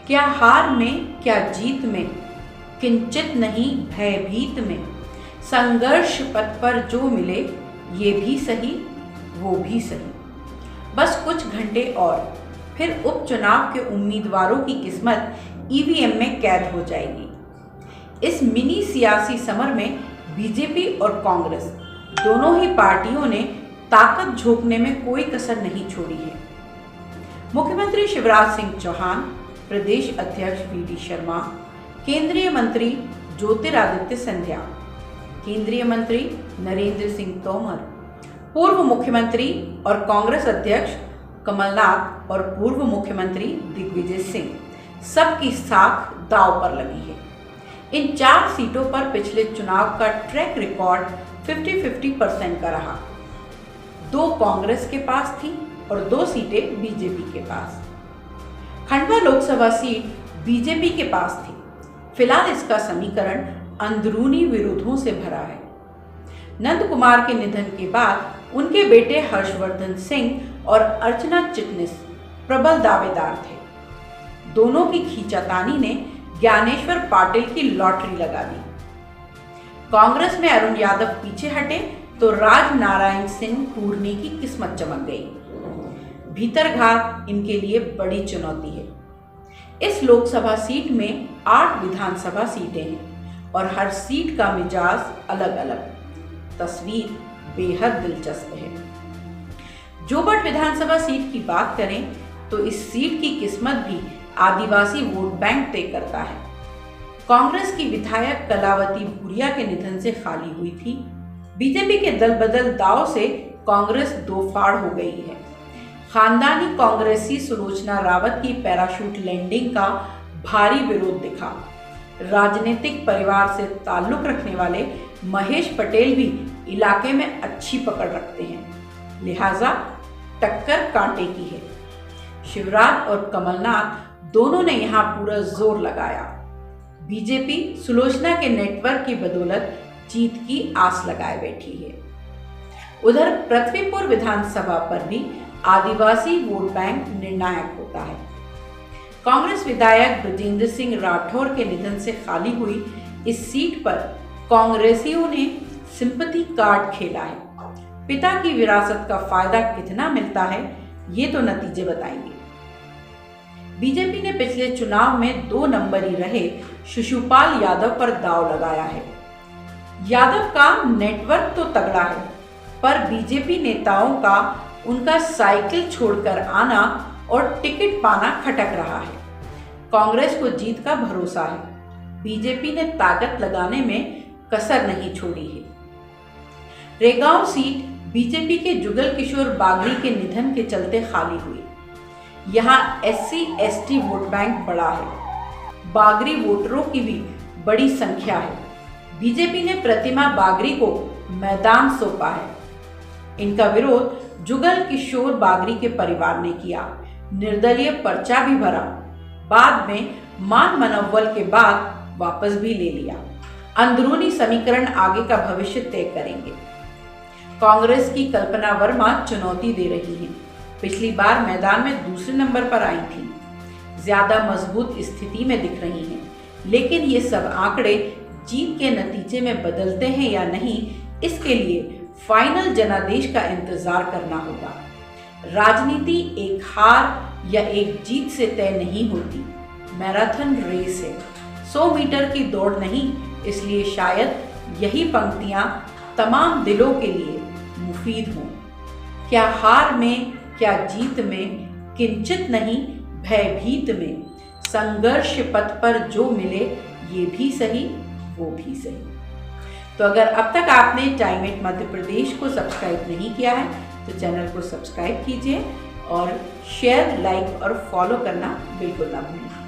क्या हार में क्या जीत में, किंचित नहीं भयभीत में, संघर्ष पथ पर जो मिले ये भी सही वो भी सही। बस कुछ घंटे और फिर उपचुनाव के उम्मीदवारों की किस्मत ईवीएम में कैद हो जाएगी। इस मिनी सियासी समर में बीजेपी और कांग्रेस दोनों ही पार्टियों ने ताकत झोंकने में कोई कसर नहीं छोड़ी है। मुख्यमंत्री शिवराज सिंह चौहान, प्रदेश अध्यक्ष वी.डी. शर्मा, केंद्रीय मंत्री ज्योतिरादित्य सिंधिया, केंद्रीय मंत्री नरेंद्र सिंह तोमर, पूर्व मुख्यमंत्री और कांग्रेस अध्यक्ष कमलनाथ और पूर्व मुख्यमंत्री दिग्विजय सिंह, सबकी साख दांव पर लगी है। इन 4 सीटों पर पिछले चुनाव का ट्रैक रिकॉर्ड 50-50% का रहा। 2 कांग्रेस के पास थी और 2 सीटें बीजेपी के पास। खंडवा लोकसभा सीट बीजेपी के पास थी। फिलहाल इसका समीकरण अंदरूनी विरोधों से भरा है। नंद कुमार के निधन के बाद उनके बेटे हर्षवर्धन सिंह और अर्चना चिटनिस प्रबल दावेदार थे। दोनों की खींचातानी ने ज्ञानेश्वर पाटिल की लॉटरी लगा दी। कांग्रेस में अरुण यादव पीछे हटे तो राज नारायण सिंह पूर्णी की किस्मत चमक गई। भीतरघात इनके लिए बड़ी चुनौती है। इस लोकसभा सीट में 8 विधानसभा सीटें हैं और हर सीट का मिजाज अलग अलग। तस्वीर बेहद दिलचस्प है। जोबट विधानसभा सीट की बात करें तो इस सीट की किस्मत भी आदिवासी वोट बैंक तय करता है। कांग्रेस की विधायक कलावती भूरिया के निधन से खाली हुई थी। बीजेपी के दल बदल दांव से कांग्रेस दो फाड़ हो गई है। खानदानी कांग्रेसी सुलोचना रावत की पैराशूट लैंडिंग का भारी विरोध दिखा। राजनीतिक परिवार से ताल्लुक रखने वाले महेश पटेल भी इलाके में अच्छी पकड़ रखते हैं, लिहाजा टक्कर कांटे की है। शिवराज और कमलनाथ दोनों ने यहां पूरा जोर लगाया। बीजेपी सुलोचना के नेटवर्क की बदौलत जीत की आस लगाए बैठी है। उधर पृथ्वीपुर विधानसभा पर भी आदिवासी वोट बैंक निर्णायक होता है। कांग्रेस विधायक ब्रजेंद्र सिंह राठौर के निधन से खाली हुई इस सीट पर कांग्रेसियों ने सिंपैथी कार्ड खेला है। पिता की विरासत का फायदा कितना मिलता है ये तो नतीजे बताएंगे। बीजेपी ने पिछले चुनाव में 2 नंबरी रहे शिशुपाल यादव पर दांव लगाया है। यादव का नेटवर्क तो तगड़ा है, पर बीजेपी नेताओं का उनका साइकिल छोड़कर आना और टिकट पाना खटक रहा है। कांग्रेस को जीत का भरोसा है। बीजेपी ने ताकत लगाने में कसर नहीं छोड़ी है। रेगांव सीट बीजेपी के जुगल किशोर बागड़ी के निधन के चलते खाली हुई। यहाँ SC/ST वोट बैंक बड़ा है। बागड़ी वोटरों की भी बड़ी संख्या है। बीजेपी ने प्रतिमा बागड़ी को मैदान सौंपा है। इनका विरोध जुगल किशोर बागड़ी के परिवार ने किया। निर्दलीय पर्चा भी भरा, बाद में मान मनोबल के बाद वापस भी ले लिया। अंदरूनी समीकरण आगे का भविष्य तय करेंगे। कांग्रेस की कल्पना वर्मा चुनौती दे रही हैं। पिछली बार मैदान में दूसरे नंबर पर आई थी, ज्यादा मजबूत स्थिति में दिख रही हैं। लेकिन ये सब आंकड़े जीत के नतीजे में बदलते हैं या नहीं, इसके लिए फाइनल जनादेश का इंतजार करना होगा। राजनीति एक हार या एक जीत से तय नहीं होती, मैराथन रेस है, 100 मीटर की दौड़ नहीं। इसलिए शायद यही पंक्तियां तमाम दिलों के लिए मुफीद हों। क्या हार में क्या जीत में, किंचित नहीं भयभीत में, संघर्ष पथ पर जो मिले ये भी सही वो भी सही। तो अगर अब तक आपने टाइम 8 मध्य प्रदेश को सब्सक्राइब नहीं किया है तो चैनल को सब्सक्राइब कीजिए और शेयर, लाइक और फॉलो करना बिल्कुल ना भूलें।